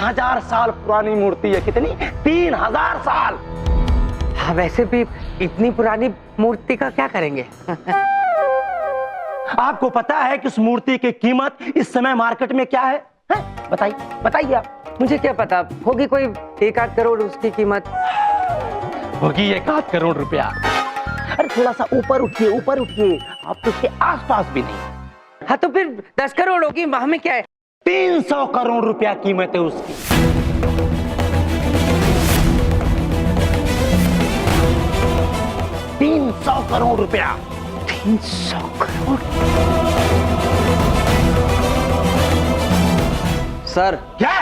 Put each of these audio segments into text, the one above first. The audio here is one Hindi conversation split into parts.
3000 साल पुरानी मूर्ति है। कितनी? 3000 साल। हाँ, वैसे भी इतनी पुरानी मूर्ति का क्या करेंगे? आपको पता है कि उस मूर्ति की कीमत इस समय मार्केट में क्या है? बताइए बताइए आप। मुझे क्या पता, होगी कोई 1-8 करोड़ उसकी कीमत। होगी 1-8 करोड़ रुपया। अरे थोड़ा सा ऊपर उठिए, ऊपर उठिए, आप तो उसके आसपास भी नहीं। हाँ तो फिर 10 करोड़ होगी, हमें क्या है? 300 करोड़ रुपया कीमत है उसकी। 300 करोड़ रुपया। 300 करोड़। सर, क्या?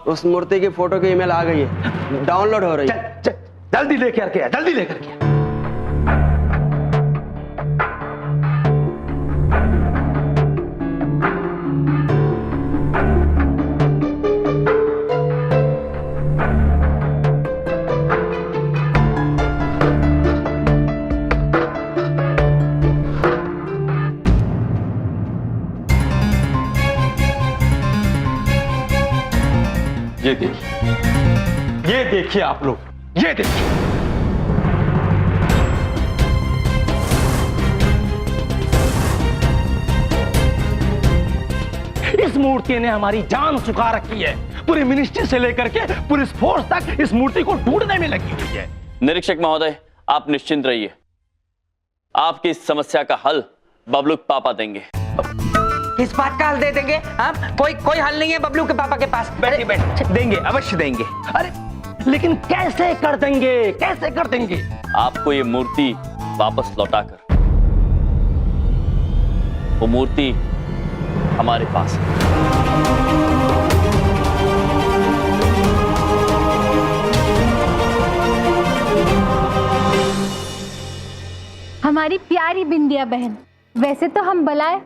उस मूर्ति की फोटो की ईमेल आ गई है, डाउनलोड हो रही है। जल्दी लेकर के, जल्दी लेकर के। ये देखिए आप लोग, ये देखिए। इस मूर्ति ने हमारी जान सुखा रखी है। पूरी मिनिस्ट्री से लेकर के पुलिस फोर्स तक इस मूर्ति को ढूंढने में लगी हुई है। निरीक्षक महोदय, आप निश्चिंत रहिए, आपकी इस समस्या का हल बबलू के पापा देंगे। किस बात का हल दे देंगे? हाँ, कोई हल नहीं है बबलू के पापा के पास। बैठिए बैठिए, देंगे, अवश्य देंगे। अरे लेकिन कैसे कर देंगे, कैसे कर देंगे? आपको ये मूर्ति वापस लौटाकर, वो मूर्ति हमारे पास है। हमारी प्यारी बिंदिया बहन, वैसे तो हम बलाए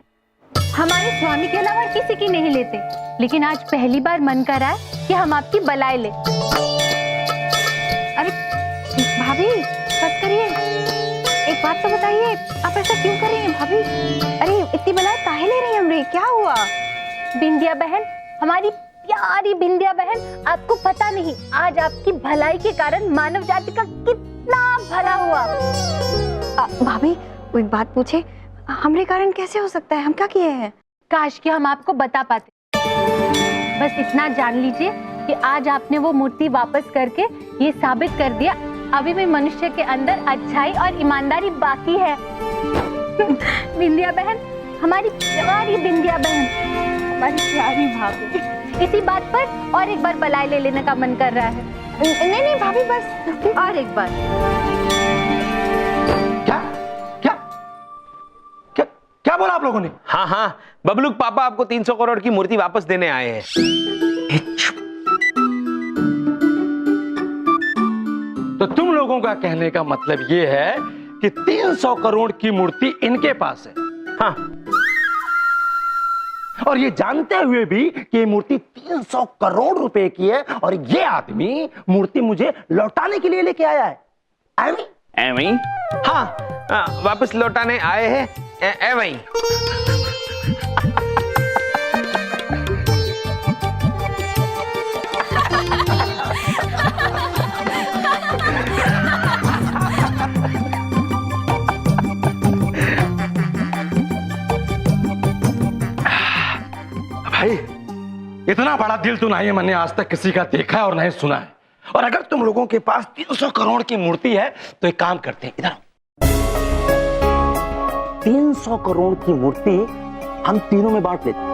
हमारे स्वामी के अलावा किसी की नहीं लेते, लेकिन आज पहली बार मन कर रहा है कि हम आपकी बलाए ले। अरे भाभी, बस करिए, एक बात तो बताइए, आप ऐसा क्यों कर रही हैं भाभी? अरे इतनी बलाए काहे ले रही हैं हमरे? क्या हुआ? बिंदिया बहन, हमारी प्यारी बिंदिया बहन, आपको पता नहीं आज आपकी भलाई के कारण मानव जाति का कितना भला हुआ। भाभी, वो एक बात पूछे, हमरे कारण कैसे हो सकता है? हम क्या किए हैं? काश कि हम आपको बता पाते। बस इतना जान लीजिए कि आज आपने वो मूर्ति वापस करके ये साबित कर दिया अभी भी मनुष्य के अंदर अच्छाई और ईमानदारी बाकी है। बिंदिया बहन, हमारी प्यारी बिंदिया बहन, हमारी प्यारी भाभी, इसी बात पर और एक बार बलाए ले लेने का मन कर रहा है। नहीं भाभी, बस और एक बार। क्या बोला आप लोगों ने? हाँ हाँ, बबलू पापा आपको 300 करोड़ की मूर्ति वापस देने आए हैं। तो तुम लोगों का कहने का मतलब ये है कि 300 करोड़ की मूर्ति इनके पास है। हाँ, और ये जानते हुए भी कि ये मूर्ति 300 करोड़ रुपए की है और ये आदमी मूर्ति मुझे लौटाने के लिए लेके आया है। एवं? हाँ, वापस लौटाने आए हैं एवं। भाई, इतना बड़ा दिल तो नहीं मैंने आज तक किसी का देखा है और नहीं सुना है। और अगर तुम लोगों के पास 300 करोड़ की मूर्ति है तो एक काम करते हैं, इधर 300 करोड़ की मूर्ति हम तीनों में बांट लेते हैं।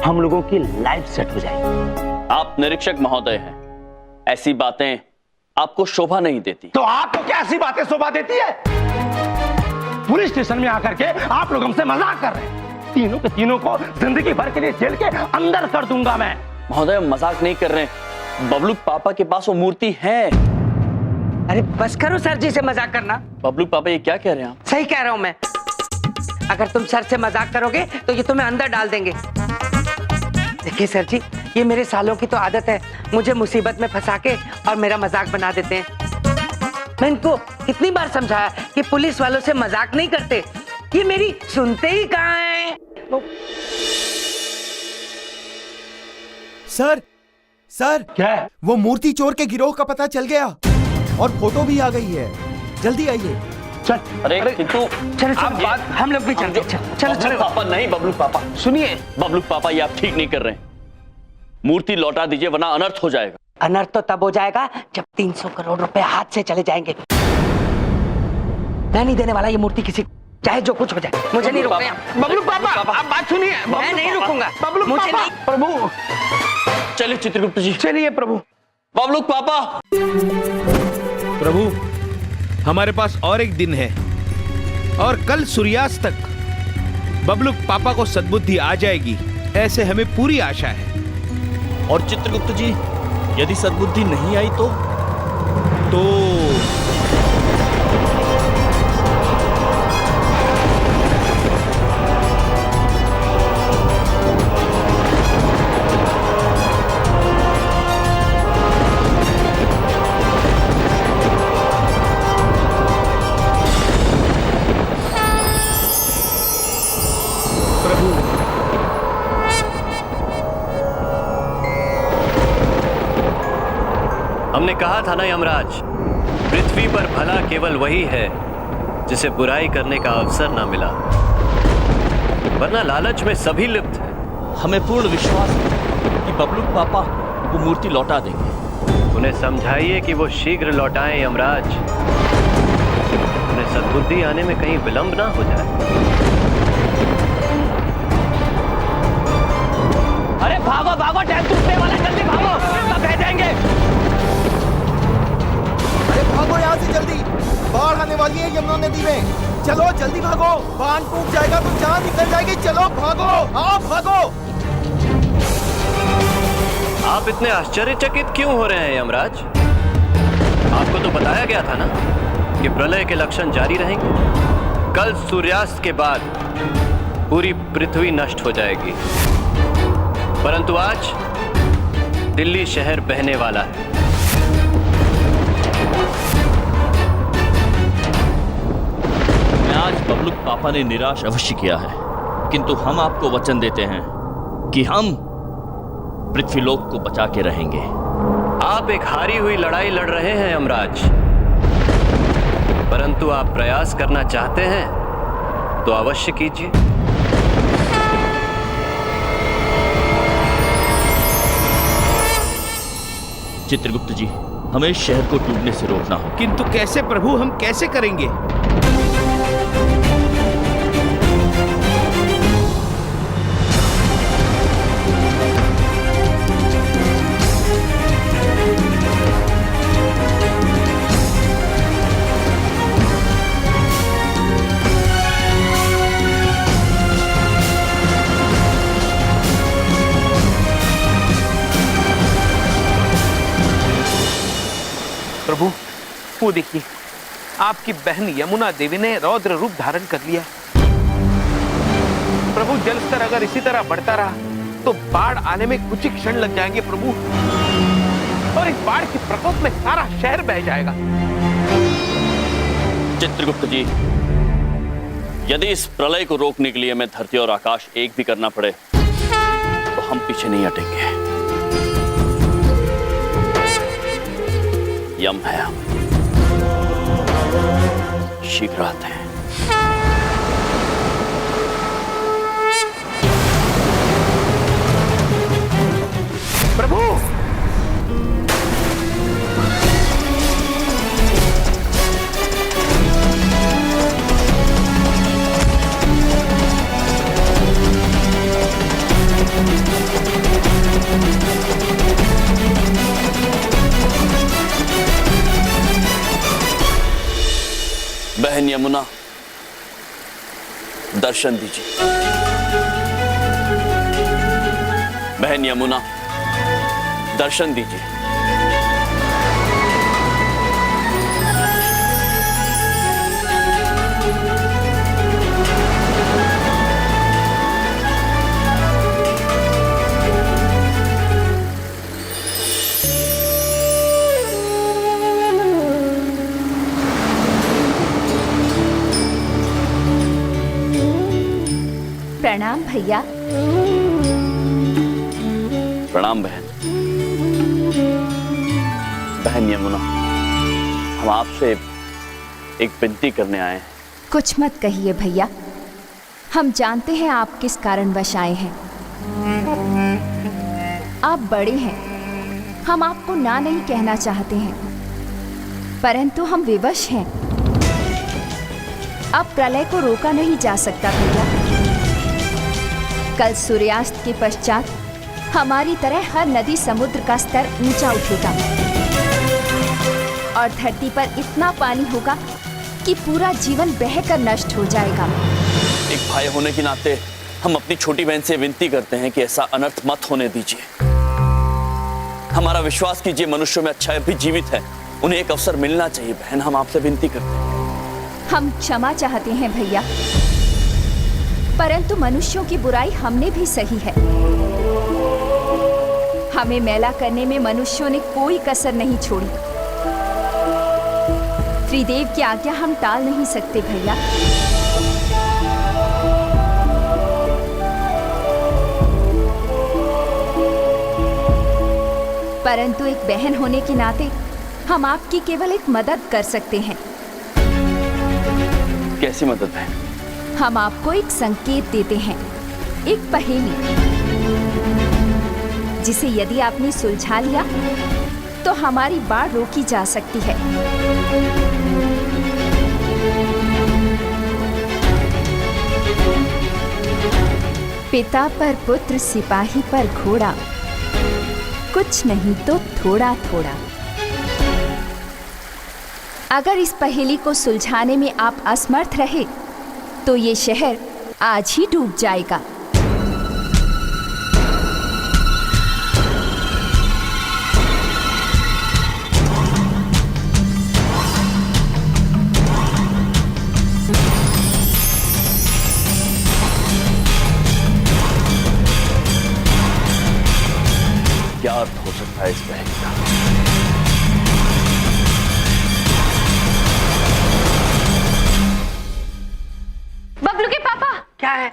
हम लोगों की लाइफ सेट हो जाएगी। आप निरीक्षक महोदय हैं, ऐसी बातें आपको शोभा नहीं देती। तो आपको क्या ऐसी बातें शोभा देती है? पुलिस स्टेशन में आकर के आप लोग हमसे मजाक कर रहे हैं। तीनों के तीनों को जिंदगी भर के लिए जेल के अंदर कर दूंगा मैं। महोदय, मजाक नहीं कर रहे हैं, बबलू पापा के पास वो मूर्ति है। अरे बस करो सर जी से मजाक करना। बबलू पापा ये क्या कह रहे हैं आप? सही कह रहा हूं मैं। अगर तुम सर से मजाक करोगे तो ये तुम्हें अंदर डाल देंगे। देखिए सर जी, ये मेरे सालों की तो आदत है, मुझे मुसीबत में फंसा के और मेरा मजाक बना देते हैं। मैं इनको कितनी बार समझाया कि पुलिस वालों से मजाक नहीं करते, ये मेरी सुनते ही कहाँ हैं। सर सर, क्या है? वो मूर्ति चोर के गिरोह का पता चल गया और फोटो भी आ गई है। जल्दी आइए। चल। अरे किंतु चलो आप चलो हम लोग भी चलते चलो बबलू पापा नहीं, बबलू पापा सुनिए। बबलू पापा, ये आप ठीक नहीं कर रहे हैं। मूर्ति लौटा दीजिए वरना अनर्थ हो जाएगा। अनर्थ तो तब हो जाएगा जब 300 करोड़ रुपए हाथ से चले जाएंगे। मैं नहीं देने वाला ये मूर्ति किसी, चाहे जो कुछ हो जाए। मुझे नहीं रुकना। बबलू पापा, आप बात सुनिए। मैं नहीं रुकूंगा। बबलू मुझे पापा, नहीं। प्रभु चलिए चित्रगुप्त जी। चलिए प्रभु। बबलू पापा, प्रभु हमारे पास और एक दिन है और कल सूर्यास्त तक बबलू पापा को सद्बुद्धि आ जाएगी, ऐसे हमें पूरी आशा है। और चित्रगुप्त जी, यदि सद्बुद्धि नहीं आई तो हमने कहा था ना यमराज, पृथ्वी पर भला केवल वही है जिसे बुराई करने का अवसर ना मिला, वरना लालच में सभी लिप्त हैं। हमें पूर्ण विश्वास है कि बबलू पापा वो मूर्ति लौटा देंगे। उन्हें समझाइए कि वो शीघ्र लौटाएं यमराज, उन्हें सद्बुद्धि आने में कहीं विलंब ना हो जाए। अरे भागो भागो, टाइम टूटने वाला, जल्दी भागो, सब बह जाएंगे। अरे भागो यहाँ से जल्दी, बाढ़ आने वाली है यमुना नदी में। चलो जल्दी भागो, बांध टूट जाएगा तो जान निकल जाएगी। चलो भागो, हाँ भागो। आप इतने आश्चर्यचकित क्यों हो रहे हैं यमराज? आपको तो बताया गया था ना कि प्रलय के लक्षण जारी रहेंगे। कल सूर्यास्त के बाद पूरी पृथ्वी नष्ट हो जाएगी, परंतु आज दिल्ली शहर बहने वाला है। आज बबलू पापा ने निराश अवश्य किया है, किंतु हम आपको वचन देते हैं कि हम पृथ्वीलोक को बचा के रहेंगे। आप एक हारी हुई लड़ाई लड़ रहे हैं यमराज, परंतु आप प्रयास करना चाहते हैं तो अवश्य कीजिए। चित्रगुप्त जी, हमें इस शहर को डूबने से रोकना हो। किंतु कैसे प्रभु, हम कैसे करेंगे? प्रभु, वो देखिए, आपकी बहन यमुना देवी ने रौद्र रूप धारण कर लिया। प्रभु, जल स्तर अगर इसी तरह बढ़ता रहा तो बाढ़ आने में कुछ ही क्षण लग जाएंगे प्रभु, और इस बाढ़ के प्रकोप में सारा शहर बह जाएगा। चित्रगुप्त जी, यदि इस प्रलय को रोकने के लिए हमें धरती और आकाश एक भी करना पड़े तो हम पीछे नहीं हटेंगे। यम है, हम शीघ्र आते हैं। प्रभु, बहन यमुना, दर्शन दीजिए। बहन यमुना, दर्शन दीजिए। प्रणाम भैया। प्रणाम बहन। बहन यमुना, हम आपसे एक विनती करने आए हैं। कुछ मत कहिए भैया, हम जानते हैं आप किस कारणवश आए हैं। आप बड़े हैं, हम आपको ना नहीं कहना चाहते हैं, परंतु हम विवश हैं। अब प्रलय को रोका नहीं जा सकता भैया। कल सूर्यास्त के पश्चात हमारी तरह हर नदी समुद्र का स्तर ऊंचा उठेगा और धरती पर इतना पानी होगा कि पूरा जीवन बहकर नष्ट हो जाएगा। एक भाई होने के नाते हम अपनी छोटी बहन से विनती करते हैं कि ऐसा अनर्थ मत होने दीजिए। हमारा विश्वास कीजिए, मनुष्यों में अच्छा भी जीवित है, उन्हें एक अवसर मिलना चाहिए। बहन, हम आपसे विनती करते हैं। हम क्षमा चाहते हैं भैया, परंतु मनुष्यों की बुराई हमने भी सही है। हमें मैला करने में मनुष्यों ने कोई कसर नहीं छोड़ी। त्रिदेव की आज्ञा हम टाल नहीं सकते भैया। परंतु एक बहन होने के नाते हम आपकी केवल एक मदद कर सकते हैं। कैसी मदद है? हम आपको एक संकेत देते हैं, एक पहेली, जिसे यदि आपने सुलझा लिया तो हमारी बाढ़ रोकी जा सकती है। पिता पर पुत्र, सिपाही पर घोड़ा, कुछ नहीं तो थोड़ा थोड़ा। अगर इस पहेली को सुलझाने में आप असमर्थ रहे तो ये शहर आज ही डूब जाएगा। क्या अर्थ हो सकता है इस पहेली का? बबलू के पापा, क्या है?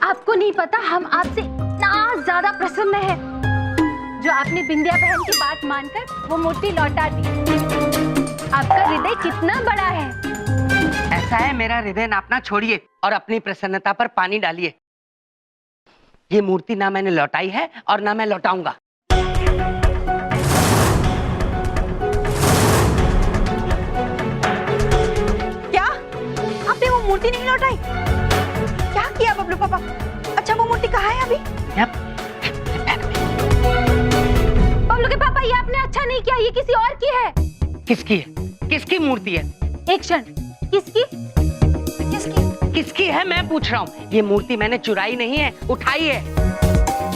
आपको नहीं पता हम आपसे इतना ज्यादा प्रसन्न है जो आपने बिंदिया बहन की बात मानकर वो मूर्ति लौटा दी। आपका हृदय कितना बड़ा है। ऐसा है, मेरा हृदय नापना छोड़िए और अपनी प्रसन्नता पर पानी डालिए। ये मूर्ति ना मैंने लौटाई है और ना मैं लौटाऊंगा। क्या आपने वो मूर्ति नहीं लौटाई? क्या किया बबलू पापा? अच्छा वो मूर्ति कहाँ है अभी? बबलू के पापा, ये आपने अच्छा नहीं किया, ये किसी और की है। किसकी है? किसकी मूर्ति है? एक क्षण, किसकी? किसकी है मैं पूछ रहा हूँ। ये मूर्ति मैंने चुराई नहीं है, उठाई है।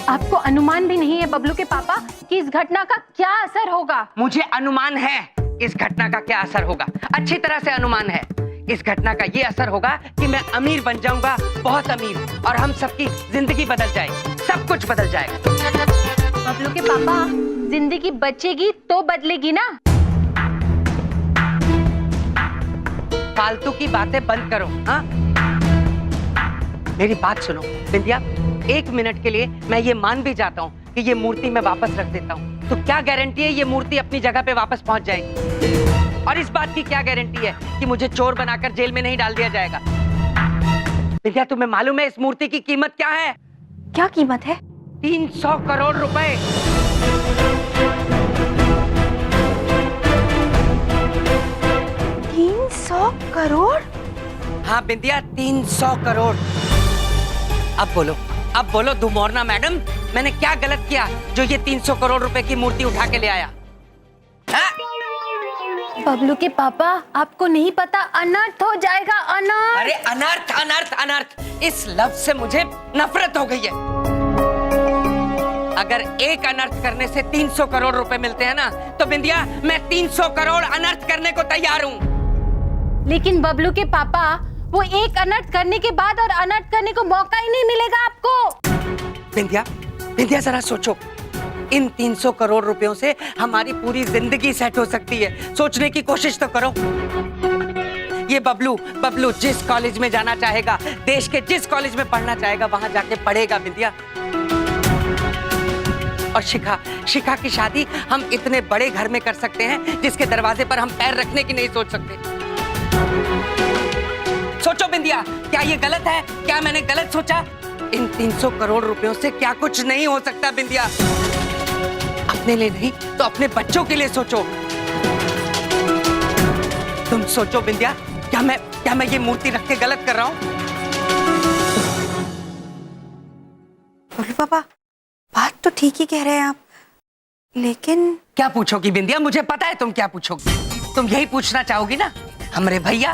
आपको अनुमान भी नहीं है बबलू के पापा कि इस घटना का क्या असर होगा? मुझे अनुमान है इस घटना का क्या असर होगा, अच्छी तरह से अनुमान है। इस घटना का ये असर होगा कि मैं अमीर बन जाऊंगा, बहुत अमीर, और हम सबकी जिंदगी बदल जाएगी, सब कुछ बदल जाएगा। बबलू के पापा, जिंदगी बचेगी तो बदलेगी ना। फालतू की बातें बंद करो। हाँ, मेरी बात सुनो बिंदिया, 1 मिनट के लिए मैं ये मान भी जाता हूँ कि ये मूर्ति मैं वापस रख देता हूँ, तो क्या गारंटी है ये मूर्ति अपनी जगह पे वापस पहुंच जाएगी? और इस बात की क्या गारंटी है कि मुझे चोर बनाकर जेल में नहीं डाल दिया जाएगा? बिंदिया, तुम्हें मालूम है इस मूर्ति की कीमत क्या है? क्या कीमत है? 300 करोड़ रुपए। 300 करोड़? हाँ बिंदिया, 300 करोड़। अब बोलो दुमोरना मैडम, मैंने क्या गलत किया जो ये 300 करोड़ रुपए की मूर्ति उठा के ले आया? बबलू के पापा, आपको नहीं पता, अनर्थ हो जाएगा, अनर्थ। अरे अनर्थ अनर्थ अनर्थ, इस लफ्ज से मुझे नफरत हो गई है। अगर एक अनर्थ करने से 300 करोड़ रुपए मिलते हैं ना, तो बिंदिया मैं 300 करोड़ अनर्थ करने को तैयार हूँ। लेकिन बबलू के पापा, वो एक अनर्थ करने के बाद और अनर्थ करने को मौका ही नहीं मिलेगा आपको। बिंदिया जरा सोचो, इन 300 करोड़ रुपयों से हमारी पूरी जिंदगी सेट हो सकती है। सोचने की कोशिश तो करो। ये बबलू बबलू जिस कॉलेज में जाना चाहेगा, देश के जिस कॉलेज में पढ़ना चाहेगा, वहां जाके पढ़ेगा बिंदिया। और शिखा, शिखा की शादी हम इतने बड़े घर में कर सकते हैं जिसके दरवाजे पर हम पैर रखने की नहीं सोच सकते। सोचो बिंदिया, क्या ये गलत है? क्या मैंने गलत सोचा? इन 300 करोड़ रुपयों से क्या कुछ नहीं हो सकता बिंदिया? अपने लिए नहीं तो अपने बच्चों के लिए सोचो। तुम सोचो बिंदिया, क्या मैं ये मूर्ति रख के गलत कर रहा हूँ? बबलू पापा, बात तो ठीक ही कह रहे हैं आप, लेकिन क्या पूछोगी बिंदिया? मुझे पता है तुम क्या पूछोगी। तुम यही पूछना चाहोगी ना, हमारे भैया?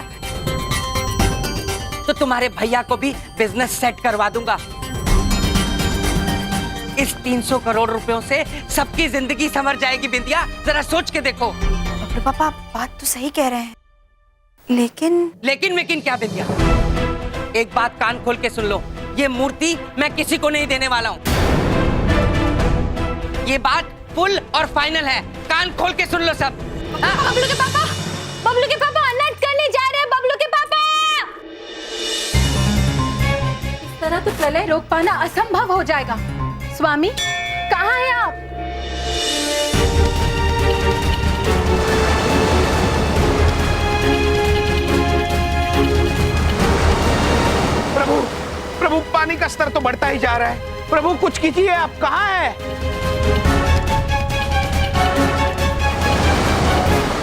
तो तुम्हारे भैया को भी बिजनेस सेट करवा दूंगा। इस 300 करोड़ रुपयों से सबकी जिंदगी संवर जाएगी बिंदिया, जरा सोच के देखो। बबलू पापा, बात तो सही कह रहे हैं, लेकिन क्या बिंदिया? एक बात कान खोल के सुन लो, ये मूर्ति मैं किसी को नहीं देने वाला हूँ। ये बात फुल और फाइनल है, कान खोल के सुन लो सब। बबलू के पापा अनर्थ करने जा रहे हैं। बबलू के पापा, इस तरह तो प्रलय रोक पाना असंभव हो जाएगा। स्वामी, कहाँ हैं आप? प्रभु, प्रभु पानी का स्तर तो बढ़ता ही जा रहा है। प्रभु कुछ कीजिए, आप कहाँ हैं?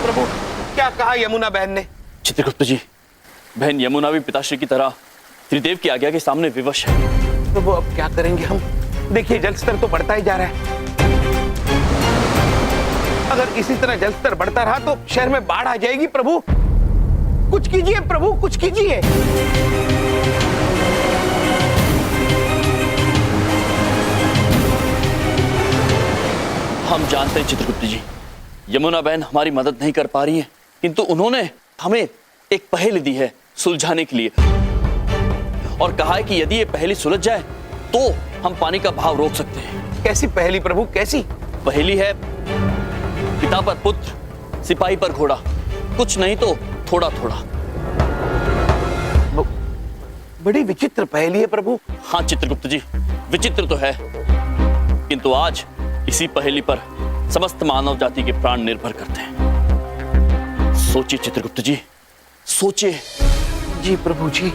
प्रभु, क्या कहा यमुना बहन ने? चित्रगुप्त जी, बहन यमुना भी पिताश्री की तरह त्रिदेव की आज्ञा के सामने विवश है। प्रभु अब क्या करेंगे हम? देखिए जल स्तर तो बढ़ता ही जा रहा है। अगर इसी तरह जल स्तर बढ़ता रहा तो शहर में बाढ़ आ जाएगी। प्रभु कुछ कीजिए, प्रभु कुछ कीजिए। हम जानते हैं चित्रगुप्त जी, यमुना बहन हमारी मदद नहीं कर पा रही है, किंतु उन्होंने हमें एक पहेली दी है सुलझाने के लिए, और कहा है कि यदि ये पहेली सुलझ जाए तो हम पानी का भाव रोक सकते हैं। कैसी पहेली प्रभु, कैसी? पहेली है, पिता पर पुत्र, सिपाही पर घोड़ा, कुछ नहीं तो थोड़ा थोड़ा। बड़ी विचित्र पहेली है प्रभु। हाँ चित्रगुप्त जी, विचित्र तो है, किंतु आज इसी पहेली पर समस्त मानव जाति के प्राण निर्भर करते हैं। सोचिए चित्रगुप्त जी, सोचिए। जी प्रभु जी।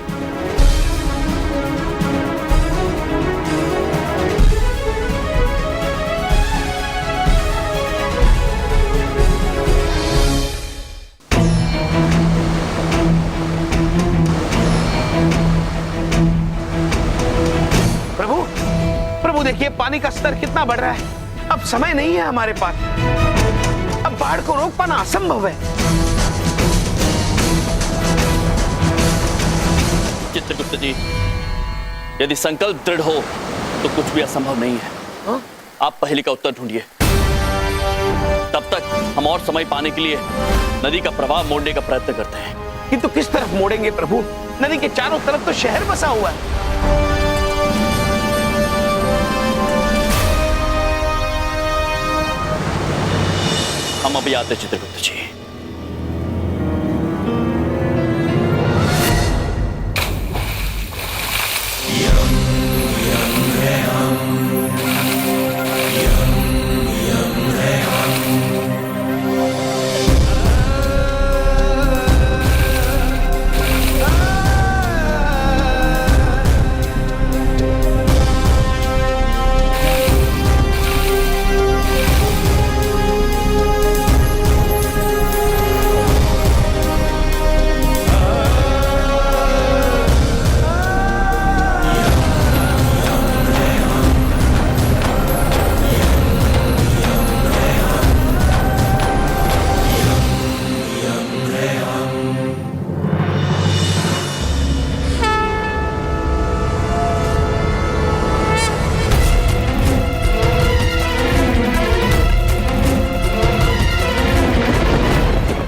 प्रभु देखिए पानी का स्तर कितना बढ़ रहा है। अब समय नहीं है हमारे पास, अब बाढ़ को रोक पाना असंभव है। चित्रगुप्त जी, यदि संकल्प दृढ़ हो तो कुछ भी असंभव नहीं है। हा? आप पहेली का उत्तर ढूंढिए, तब तक हम और समय पाने के लिए नदी का प्रवाह मोड़ने का प्रयत्न करते हैं। किंतु किस तरफ मोड़ेंगे प्रभु? नदी के चारों तरफ तो शहर बसा हुआ है। हम अभी आते चित्रगुप्त जी।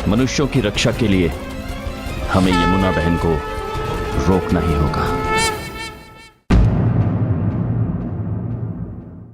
मनुष्यों की रक्षा के लिए हमें यमुना बहन को रोकना ही होगा।